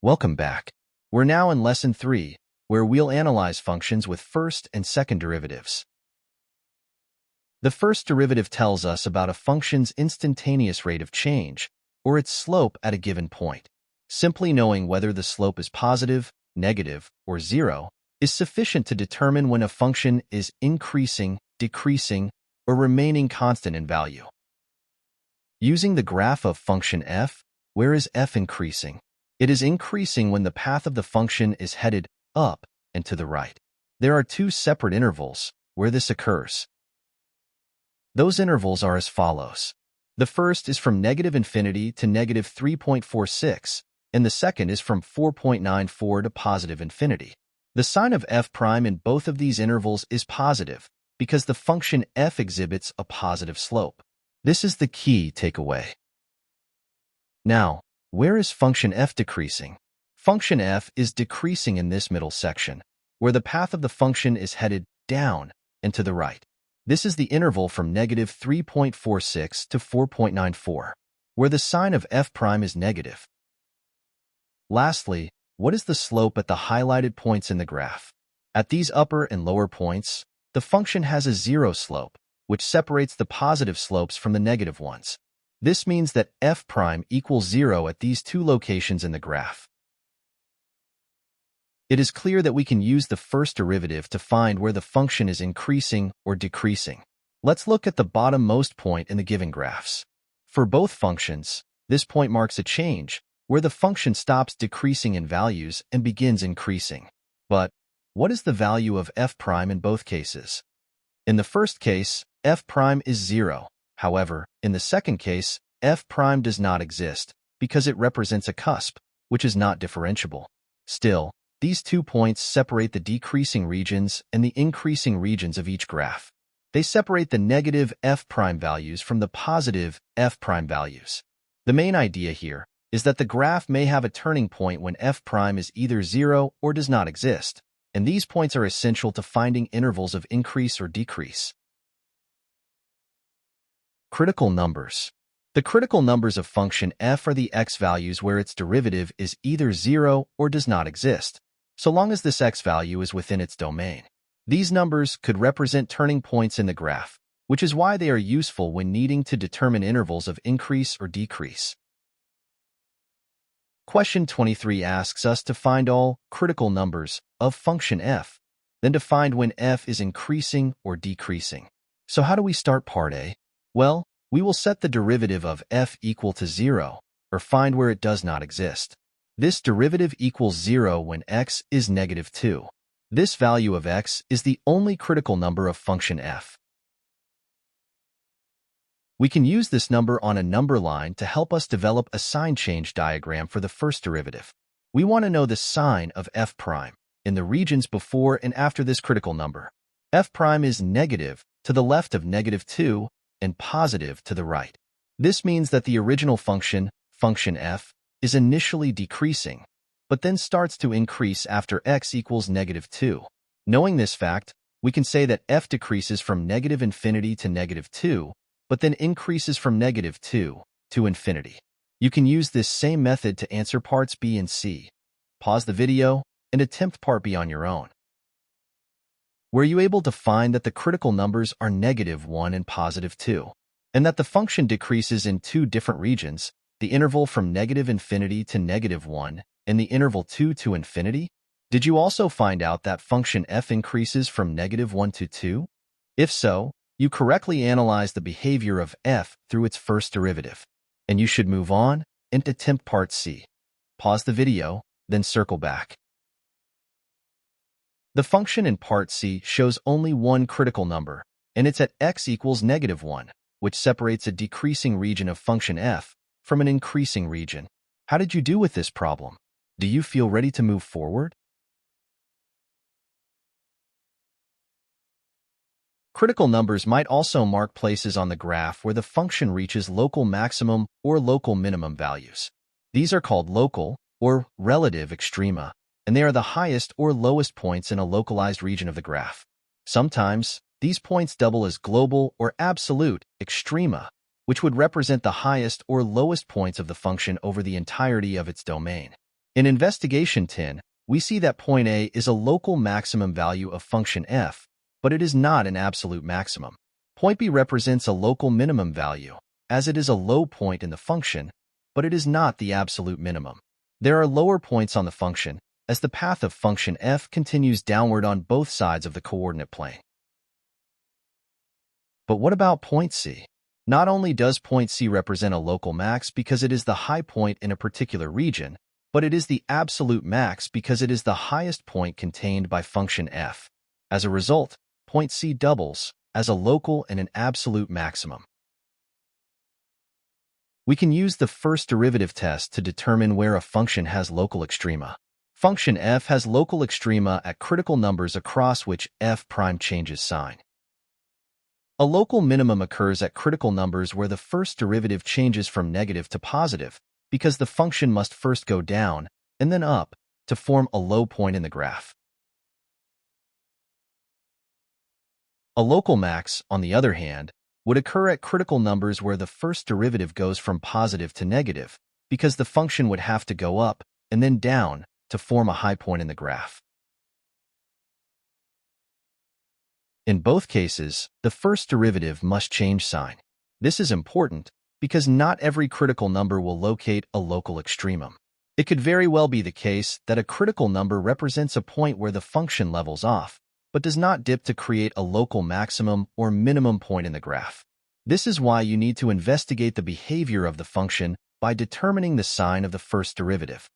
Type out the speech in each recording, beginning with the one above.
Welcome back. We're now in Lesson 3, where we'll analyze functions with first and second derivatives. The first derivative tells us about a function's instantaneous rate of change, or its slope at a given point. Simply knowing whether the slope is positive, negative, or zero is sufficient to determine when a function is increasing, decreasing, or remaining constant in value. Using the graph of function f, where is f increasing? It is increasing when the path of the function is headed up and to the right. There are two separate intervals where this occurs. Those intervals are as follows. The first is from -infinity to -3.46, and the second is from 4.94 to +infinity. The sign of f prime in both of these intervals is positive because the function f exhibits a positive slope. This is the key takeaway. Now, where is function f decreasing? Function f is decreasing in this middle section, where the path of the function is headed down and to the right. This is the interval from -3.46 to 4.94, where the sign of f prime is negative. Lastly, what is the slope at the highlighted points in the graph? At these upper and lower points, the function has a zero slope, which separates the positive slopes from the negative ones. This means that f prime equals 0 at these two locations in the graph. It is clear that we can use the first derivative to find where the function is increasing or decreasing. Let's look at the bottommost point in the given graphs. For both functions, this point marks a change, where the function stops decreasing in values and begins increasing. But what is the value of f prime in both cases? In the first case, f prime is 0. However, in the second case, f prime does not exist because it represents a cusp, which is not differentiable. Still, these 2 points separate the decreasing regions and the increasing regions of each graph. They separate the negative f prime values from the positive f prime values. The main idea here is that the graph may have a turning point when f prime is either 0 or does not exist, and these points are essential to finding intervals of increase or decrease. Critical numbers. The critical numbers of function f are the x values where its derivative is either 0 or does not exist, so long as this x value is within its domain. These numbers could represent turning points in the graph, which is why they are useful when needing to determine intervals of increase or decrease. Question 23 asks us to find all critical numbers of function f, then to find when f is increasing or decreasing. So how do we start part A? Well, we will set the derivative of f equal to 0, or find where it does not exist. This derivative equals 0 when x is -2. This value of x is the only critical number of function f. We can use this number on a number line to help us develop a sign change diagram for the first derivative. We want to know the sign of f prime in the regions before and after this critical number. F prime is negative to the left of -2 and positive to the right. This means that the original function f, is initially decreasing, but then starts to increase after x equals -2. Knowing this fact, we can say that f decreases from -infinity to -2, but then increases from -2 to infinity. You can use this same method to answer parts B and C. Pause the video and attempt part B on your own. Were you able to find that the critical numbers are -1 and +2, and that the function decreases in two different regions, the interval from -infinity to -1 and the interval 2 to infinity? Did you also find out that function f increases from -1 to 2? If so, you correctly analyzed the behavior of f through its first derivative, and you should move on and attempt part C. Pause the video, then circle back. The function in part C shows only one critical number, and it's at x equals -1, which separates a decreasing region of function f from an increasing region. How did you do with this problem? Do you feel ready to move forward? Critical numbers might also mark places on the graph where the function reaches local maximum or local minimum values. These are called local or relative extrema, and they are the highest or lowest points in a localized region of the graph. Sometimes, these points double as global or absolute extrema, which would represent the highest or lowest points of the function over the entirety of its domain. In investigation 10, we see that point A is a local maximum value of function f, but it is not an absolute maximum. Point B represents a local minimum value, as it is a low point in the function, but it is not the absolute minimum. There are lower points on the function, as the path of function f continues downward on both sides of the coordinate plane. But what about point C? Not only does point C represent a local max because it is the high point in a particular region, but it is the absolute max because it is the highest point contained by function f. As a result, point C doubles as a local and an absolute maximum. We can use the first derivative test to determine where a function has local extrema. Function f has local extrema at critical numbers across which f prime changes sign. A local minimum occurs at critical numbers where the first derivative changes from negative to positive, because the function must first go down and then up to form a low point in the graph. A local max, on the other hand, would occur at critical numbers where the first derivative goes from positive to negative, because the function would have to go up and then down to form a high point in the graph. In both cases, the first derivative must change sign. This is important because not every critical number will locate a local extremum. It could very well be the case that a critical number represents a point where the function levels off, but does not dip to create a local maximum or minimum point in the graph. This is why you need to investigate the behavior of the function by determining the sign of the first derivative.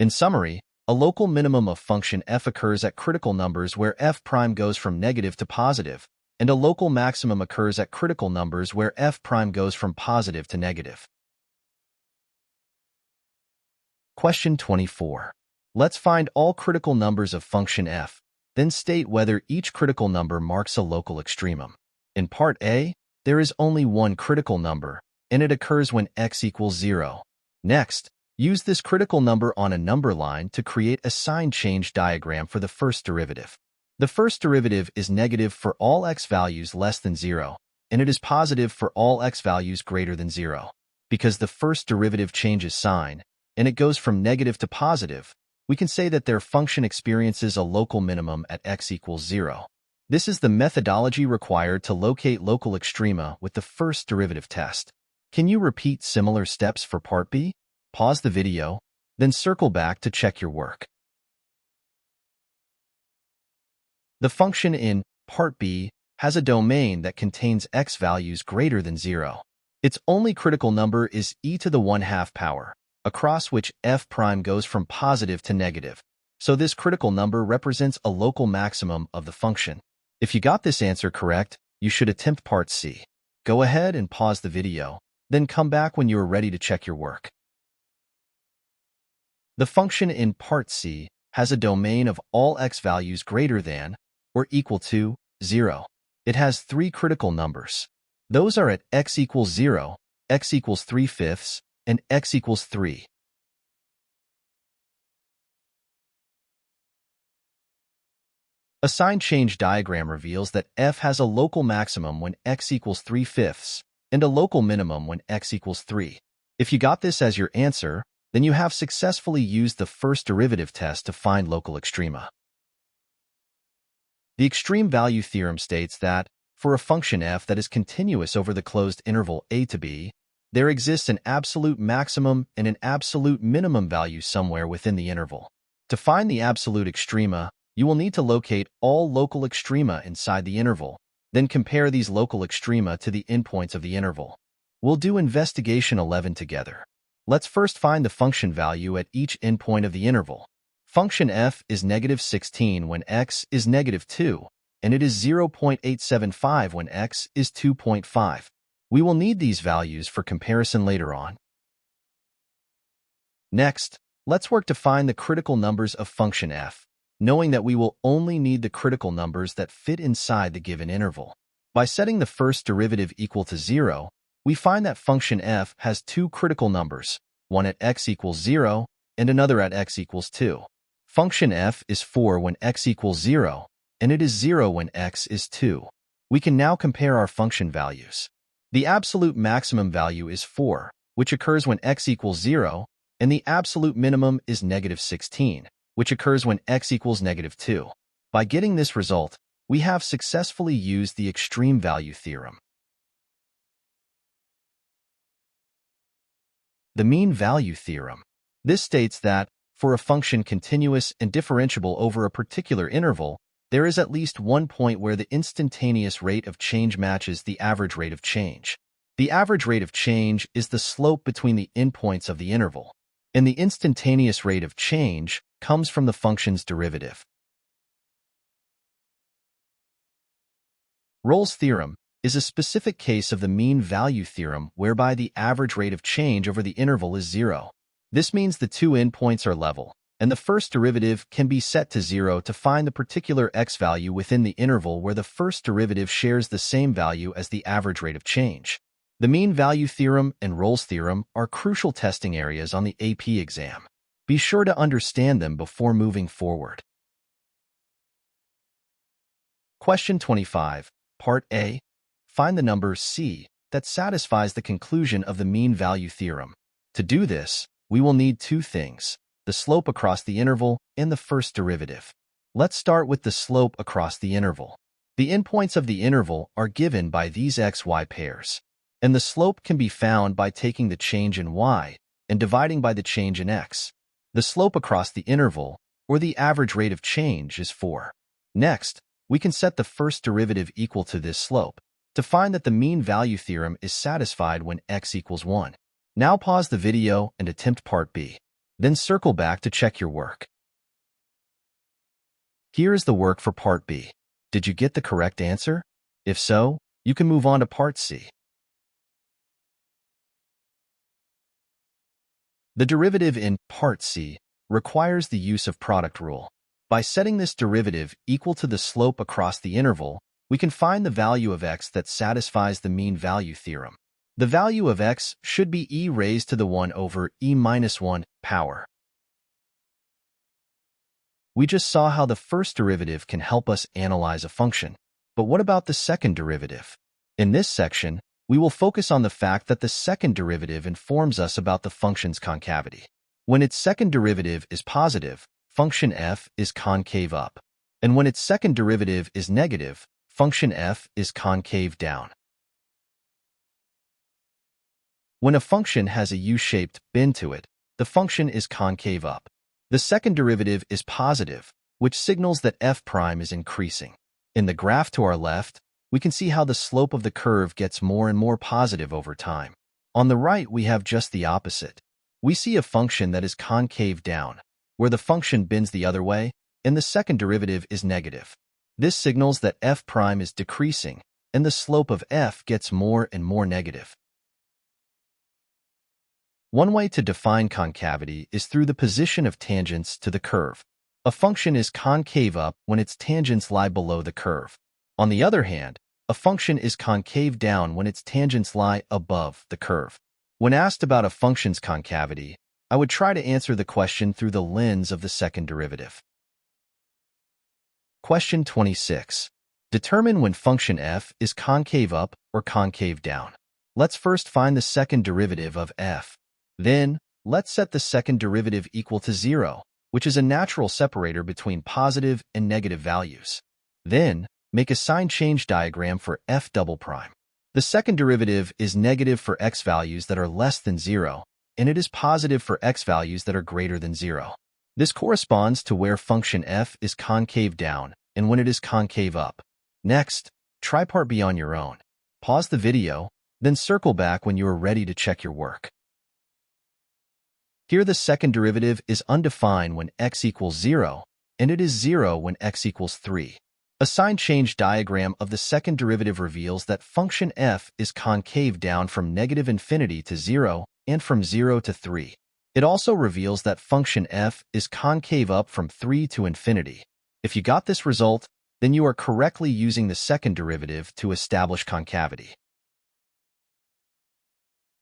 In summary, a local minimum of function f occurs at critical numbers where f prime goes from negative to positive, and a local maximum occurs at critical numbers where f prime goes from positive to negative. Question 24. Let's find all critical numbers of function f, then state whether each critical number marks a local extremum. In part A, there is only one critical number, and it occurs when x equals 0. Next, use this critical number on a number line to create a sign change diagram for the first derivative. The first derivative is negative for all x values less than 0, and it is positive for all x values greater than 0. Because the first derivative changes sign, and it goes from negative to positive, we can say that their function experiences a local minimum at x equals 0. This is the methodology required to locate local extrema with the first derivative test. Can you repeat similar steps for part B? Pause the video, then circle back to check your work. The function in part B has a domain that contains x values greater than 0. Its only critical number is e to the 1/2 power, across which f prime goes from positive to negative, so this critical number represents a local maximum of the function. If you got this answer correct, you should attempt part C. Go ahead and pause the video, then come back when you are ready to check your work. The function in part C has a domain of all x values greater than or equal to 0. It has three critical numbers. Those are at x equals 0, x equals 3/5, and x equals 3. A sign change diagram reveals that f has a local maximum when x equals 3/5 and a local minimum when x equals 3. If you got this as your answer, then you have successfully used the first derivative test to find local extrema. The extreme value theorem states that, for a function f that is continuous over the closed interval a to b, there exists an absolute maximum and an absolute minimum value somewhere within the interval. To find the absolute extrema, you will need to locate all local extrema inside the interval, then compare these local extrema to the endpoints of the interval. We'll do investigation 11 together. Let's first find the function value at each endpoint of the interval. Function f is -16 when x is -2, and it is 0.875 when x is 2.5. We will need these values for comparison later on. Next, let's work to find the critical numbers of function f, knowing that we will only need the critical numbers that fit inside the given interval. By setting the first derivative equal to 0, we find that function f has two critical numbers, one at x equals 0 and another at x equals 2. Function f is 4 when x equals 0, and it is 0 when x is 2. We can now compare our function values. The absolute maximum value is 4, which occurs when x equals 0, and the absolute minimum is -16, which occurs when x equals -2. By getting this result, we have successfully used the extreme value theorem. The mean value theorem. This states that, for a function continuous and differentiable over a particular interval, there is at least one point where the instantaneous rate of change matches the average rate of change. The average rate of change is the slope between the endpoints of the interval, and the instantaneous rate of change comes from the function's derivative. Rolle's theorem is a specific case of the mean value theorem whereby the average rate of change over the interval is 0. This means the two endpoints are level, and the first derivative can be set to 0 to find the particular x value within the interval where the first derivative shares the same value as the average rate of change. The mean value theorem and Rolle's theorem are crucial testing areas on the AP exam. Be sure to understand them before moving forward. Question 25, Part A. Find the number c that satisfies the conclusion of the mean value theorem. To do this, we will need two things: the slope across the interval and the first derivative. Let's start with the slope across the interval. The endpoints of the interval are given by these xy pairs, and the slope can be found by taking the change in y and dividing by the change in x. The slope across the interval, or the average rate of change, is 4. Next, we can set the first derivative equal to this slope to find that the mean value theorem is satisfied when x equals 1. Now pause the video and attempt Part B. Then circle back to check your work. Here is the work for Part B. Did you get the correct answer? If so, you can move on to Part C. The derivative in Part C requires the use of product rule. By setting this derivative equal to the slope across the interval, we can find the value of x that satisfies the mean value theorem. The value of x should be e raised to the 1 over e minus 1 power. We just saw how the first derivative can help us analyze a function. But what about the second derivative? In this section, we will focus on the fact that the second derivative informs us about the function's concavity. When its second derivative is positive, function f is concave up. And when its second derivative is negative, function f is concave down. When a function has a U-shaped bend to it, the function is concave up. The second derivative is positive, which signals that f prime is increasing. In the graph to our left, we can see how the slope of the curve gets more and more positive over time. On the right, we have just the opposite. We see a function that is concave down, where the function bends the other way, and the second derivative is negative. This signals that f prime is decreasing, and the slope of f gets more and more negative. One way to define concavity is through the position of tangents to the curve. A function is concave up when its tangents lie below the curve. On the other hand, a function is concave down when its tangents lie above the curve. When asked about a function's concavity, I would try to answer the question through the lens of the second derivative. Question 26. Determine when function f is concave up or concave down. Let's first find the second derivative of f. Then, let's set the second derivative equal to 0, which is a natural separator between positive and negative values. Then, make a sign change diagram for f double prime. The second derivative is negative for x values that are less than 0, and it is positive for x values that are greater than 0. This corresponds to where function f is concave down and when it is concave up. Next, try Part B on your own. Pause the video, then circle back when you are ready to check your work. Here the second derivative is undefined when x equals 0, and it is 0 when x equals 3. A sign change diagram of the second derivative reveals that function f is concave down from -infinity to 0 and from 0 to 3. It also reveals that function f is concave up from 3 to infinity. If you got this result, then you are correctly using the second derivative to establish concavity.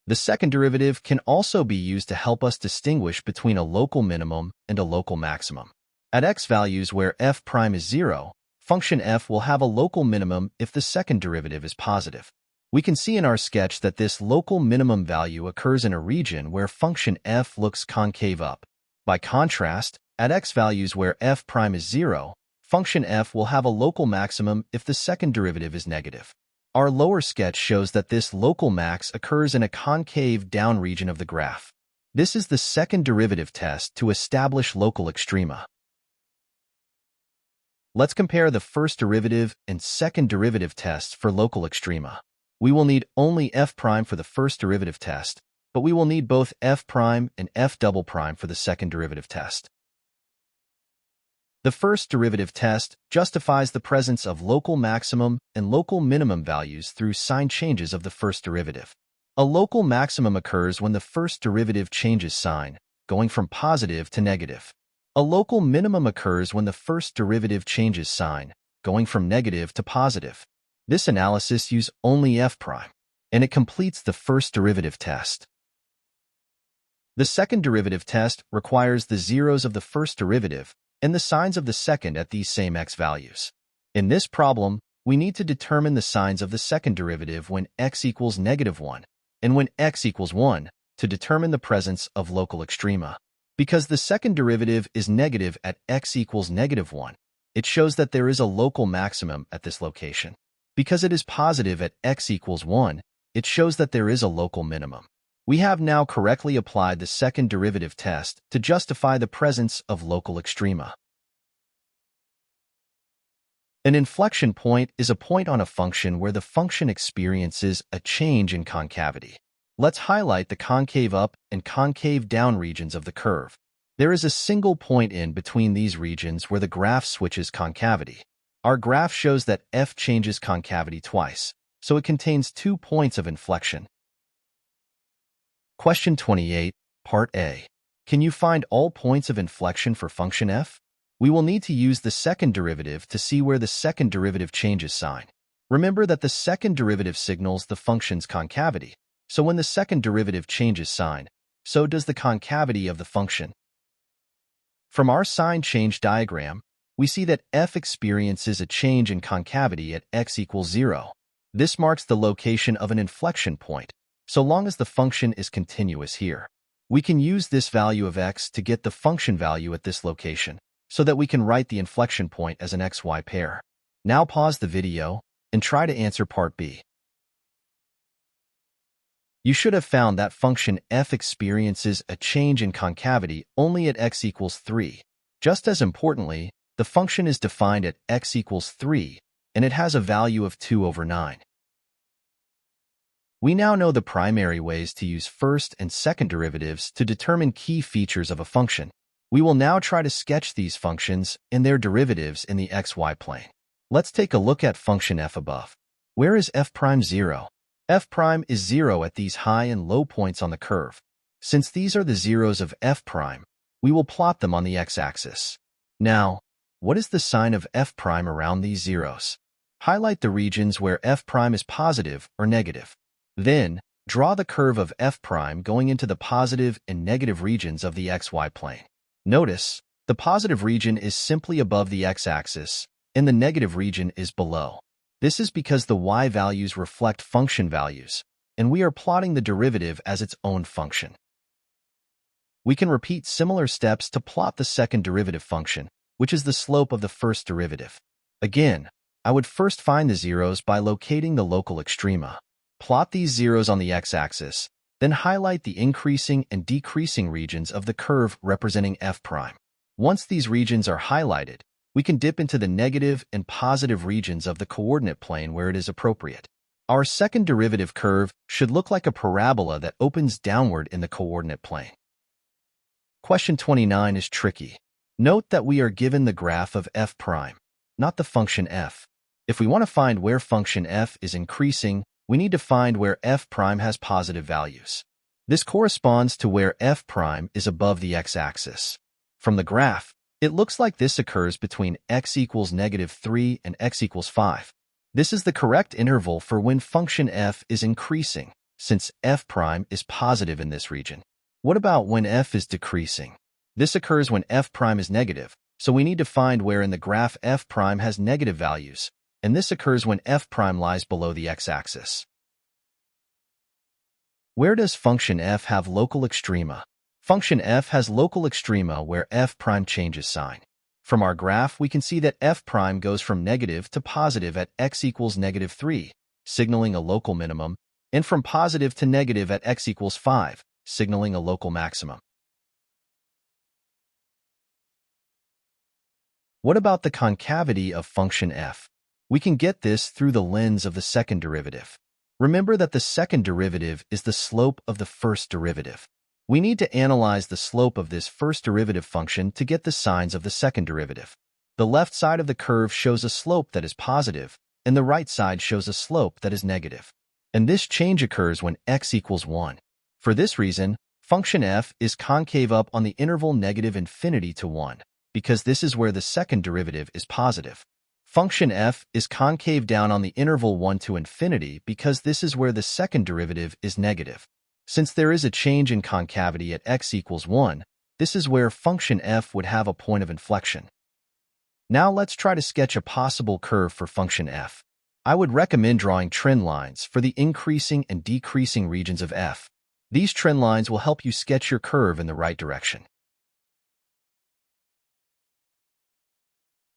The second derivative can also be used to help us distinguish between a local minimum and a local maximum. At x values where f prime is 0, function f will have a local minimum if the second derivative is positive. We can see in our sketch that this local minimum value occurs in a region where function f looks concave up. By contrast, at x values where f prime is 0, function f will have a local maximum if the second derivative is negative. Our lower sketch shows that this local max occurs in a concave down region of the graph. This is the second derivative test to establish local extrema. Let's compare the first derivative and second derivative tests for local extrema. We will need only f prime for the first derivative test, but we will need both f prime and f double prime for the second derivative test. The first derivative test justifies the presence of local maximum and local minimum values through sign changes of the first derivative. A local maximum occurs when the first derivative changes sign, going from positive to negative. A local minimum occurs when the first derivative changes sign, going from negative to positive. This analysis uses only f prime, and it completes the first derivative test. The second derivative test requires the zeros of the first derivative and the signs of the second at these same x values. In this problem, we need to determine the signs of the second derivative when x equals -1 and when x equals 1 to determine the presence of local extrema. Because the second derivative is negative at x equals -1, it shows that there is a local maximum at this location. Because it is positive at x equals 1, it shows that there is a local minimum. We have now correctly applied the second derivative test to justify the presence of local extrema. An inflection point is a point on a function where the function experiences a change in concavity. Let's highlight the concave up and concave down regions of the curve. There is a single point in between these regions where the graph switches concavity. Our graph shows that f changes concavity twice, so it contains 2 points of inflection. Question 28, Part A. Can you find all points of inflection for function f? We will need to use the second derivative to see where the second derivative changes sign. Remember that the second derivative signals the function's concavity, so when the second derivative changes sign, so does the concavity of the function. From our sign change diagram, we see that f experiences a change in concavity at x equals 0. This marks the location of an inflection point, so long as the function is continuous here. We can use this value of x to get the function value at this location, so that we can write the inflection point as an xy pair. Now pause the video and try to answer Part B. You should have found that function f experiences a change in concavity only at x equals 3. Just as importantly, the function is defined at x equals 3, and it has a value of 2/9. We now know the primary ways to use first and second derivatives to determine key features of a function. We will now try to sketch these functions and their derivatives in the xy plane. Let's take a look at function f above. Where is f prime 0? F prime is 0 at these high and low points on the curve. Since these are the zeros of f prime, we will plot them on the x-axis. Now, what is the sign of f prime around these zeros? Highlight the regions where f prime is positive or negative. Then, draw the curve of f prime going into the positive and negative regions of the xy plane. Notice, the positive region is simply above the x-axis, and the negative region is below. This is because the y values reflect function values, and we are plotting the derivative as its own function. We can repeat similar steps to plot the second derivative function, which is the slope of the first derivative. Again, I would first find the zeros by locating the local extrema. Plot these zeros on the x-axis, then highlight the increasing and decreasing regions of the curve representing f prime. Once these regions are highlighted, we can dip into the negative and positive regions of the coordinate plane where it is appropriate. Our second derivative curve should look like a parabola that opens downward in the coordinate plane. Question 29 is tricky. Note that we are given the graph of f prime, not the function f. If we want to find where function f is increasing, we need to find where f prime has positive values. This corresponds to where f prime is above the x-axis. From the graph, it looks like this occurs between x equals -3 and x equals 5. This is the correct interval for when function f is increasing, since f prime is positive in this region. What about when f is decreasing? This occurs when f prime is negative, so we need to find where in the graph f prime has negative values, and this occurs when f prime lies below the x-axis. Where does function f have local extrema? Function f has local extrema where f prime changes sign. From our graph, we can see that f prime goes from negative to positive at x equals -3, signaling a local minimum, and from positive to negative at x equals 5, signaling a local maximum. What about the concavity of function f? We can get this through the lens of the second derivative. Remember that the second derivative is the slope of the first derivative. We need to analyze the slope of this first derivative function to get the signs of the second derivative. The left side of the curve shows a slope that is positive, and the right side shows a slope that is negative. And this change occurs when x equals 1. For this reason, function f is concave up on the interval -infinity to 1, because this is where the second derivative is positive. Function f is concave down on the interval 1 to infinity because this is where the second derivative is negative. Since there is a change in concavity at x equals 1, this is where function f would have a point of inflection. Now let's try to sketch a possible curve for function f. I would recommend drawing trend lines for the increasing and decreasing regions of f. These trend lines will help you sketch your curve in the right direction.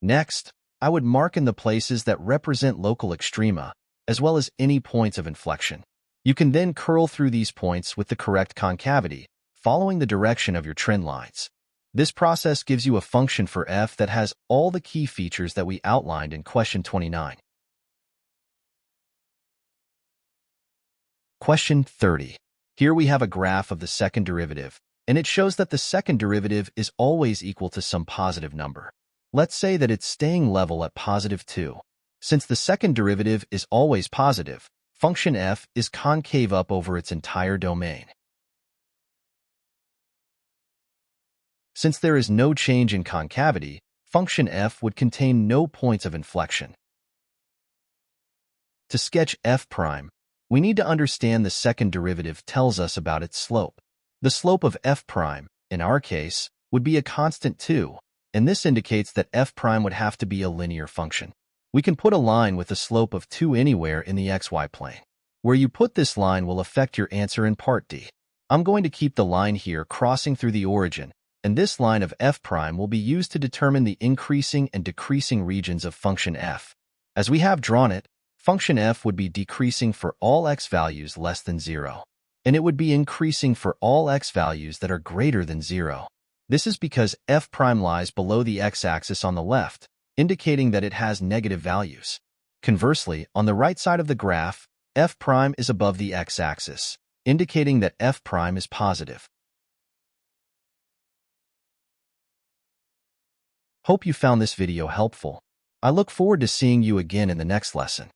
Next, I would mark in the places that represent local extrema, as well as any points of inflection. You can then curl through these points with the correct concavity, following the direction of your trend lines. This process gives you a function for f that has all the key features that we outlined in question 29. Question 30. Here we have a graph of the second derivative, and it shows that the second derivative is always equal to some positive number. Let's say that it's staying level at +2. Since the second derivative is always positive, function f is concave up over its entire domain. Since there is no change in concavity, function f would contain no points of inflection. To sketch f prime, we need to understand the second derivative tells us about its slope. The slope of f prime, in our case, would be a constant 2, and this indicates that f prime would have to be a linear function. We can put a line with a slope of 2 anywhere in the xy plane. Where you put this line will affect your answer in part D. I'm going to keep the line here crossing through the origin, and this line of f prime will be used to determine the increasing and decreasing regions of function f. As we have drawn it, function f would be decreasing for all x values less than 0, and it would be increasing for all x values that are greater than 0. This is because f prime lies below the x-axis on the left, indicating that it has negative values. Conversely, on the right side of the graph, f prime is above the x-axis, indicating that f prime is positive. Hope you found this video helpful. I look forward to seeing you again in the next lesson.